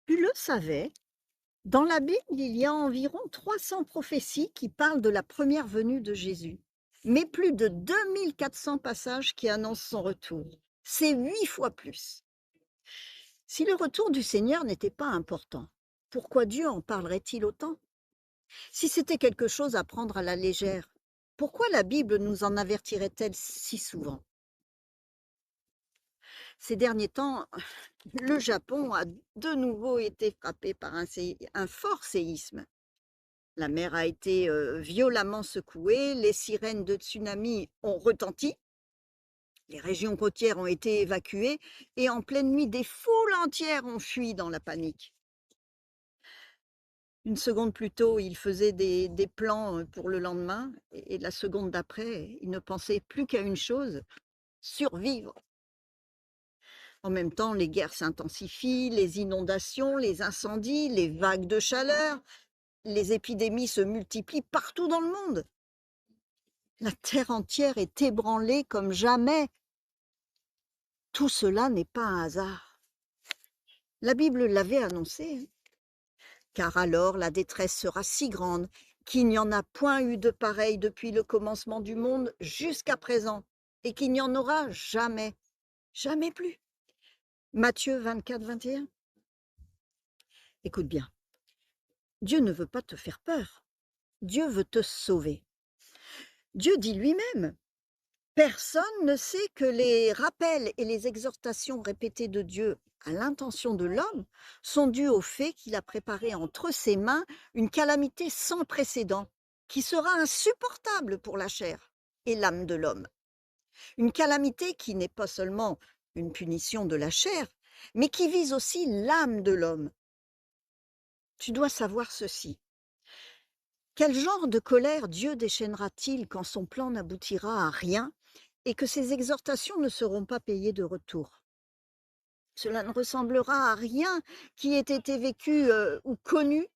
Tu le savais, dans la Bible, il y a environ 300 prophéties qui parlent de la première venue de Jésus, mais plus de 2400 passages qui annoncent son retour. C'est 8 fois plus. Si le retour du Seigneur n'était pas important, pourquoi Dieu en parlerait-il autant? Si c'était quelque chose à prendre à la légère, pourquoi la Bible nous en avertirait-elle si souvent? Ces derniers temps, le Japon a de nouveau été frappé par un fort séisme. La mer a été, violemment secouée, les sirènes de tsunami ont retenti, les régions côtières ont été évacuées et en pleine nuit, des foules entières ont fui dans la panique. Une seconde plus tôt, ils faisaient des plans, pour le lendemain et la seconde d'après, ils ne pensaient plus qu'à une chose: survivre. En même temps, les guerres s'intensifient, les inondations, les incendies, les vagues de chaleur, les épidémies se multiplient partout dans le monde. La terre entière est ébranlée comme jamais. Tout cela n'est pas un hasard. La Bible l'avait annoncé, hein. Car alors la détresse sera si grande qu'il n'y en a point eu de pareil depuis le commencement du monde jusqu'à présent, et qu'il n'y en aura jamais, jamais plus. Matthieu 24, 21. Écoute bien, Dieu ne veut pas te faire peur, Dieu veut te sauver. Dieu dit lui-même: personne ne sait que les rappels et les exhortations répétées de Dieu à l'intention de l'homme sont dus au fait qu'il a préparé entre ses mains une calamité sans précédent, qui sera insupportable pour la chair et l'âme de l'homme. Une calamité qui n'est pas seulement une punition de la chair, mais qui vise aussi l'âme de l'homme. Tu dois savoir ceci. Quel genre de colère Dieu déchaînera-t-il quand son plan n'aboutira à rien et que ses exhortations ne seront pas payées de retour? Cela ne ressemblera à rien qui ait été vécu, ou connu,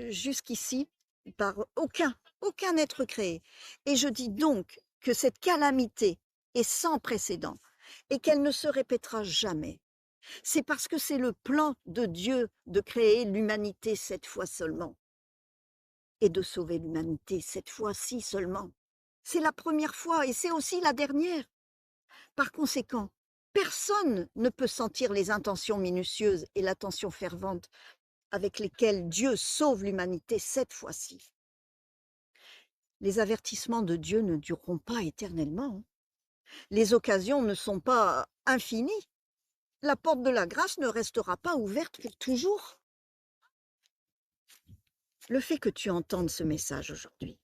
jusqu'ici par aucun être créé. Et je dis donc que cette calamité est sans précédent et qu'elle ne se répétera jamais. C'est parce que c'est le plan de Dieu de créer l'humanité cette fois seulement et de sauver l'humanité cette fois-ci seulement. C'est la première fois et c'est aussi la dernière. Par conséquent, personne ne peut sentir les intentions minutieuses et l'attention fervente avec lesquelles Dieu sauve l'humanité cette fois-ci. Les avertissements de Dieu ne dureront pas éternellement, hein. Les occasions ne sont pas infinies. La porte de la grâce ne restera pas ouverte pour toujours. Le fait que tu entendes ce message aujourd'hui,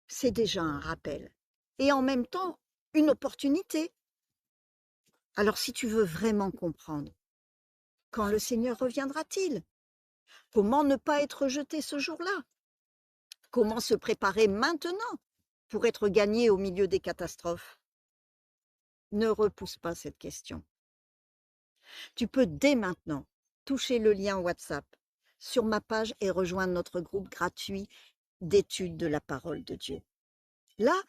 c'est déjà un rappel et en même temps une opportunité. Alors si tu veux vraiment comprendre, quand le Seigneur reviendra-t-il? Comment ne pas être jeté ce jour-là? Comment se préparer maintenant pour être gagné au milieu des catastrophes? Ne repousse pas cette question. Tu peux dès maintenant toucher le lien WhatsApp sur ma page et rejoindre notre groupe gratuit d'études de la parole de Dieu. Là,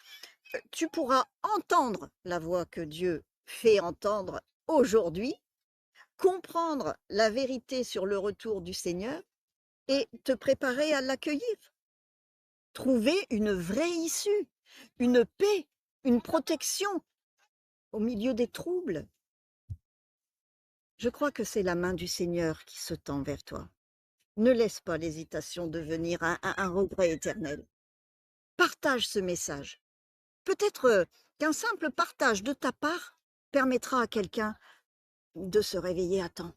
tu pourras entendre la voix que Dieu fait entendre aujourd'hui, comprendre la vérité sur le retour du Seigneur et te préparer à l'accueillir. Trouver une vraie issue, une paix, une protection au milieu des troubles. Je crois que c'est la main du Seigneur qui se tend vers toi. Ne laisse pas l'hésitation devenir un regret éternel. Partage ce message. Peut-être qu'un simple partage de ta part permettra à quelqu'un de se réveiller à temps.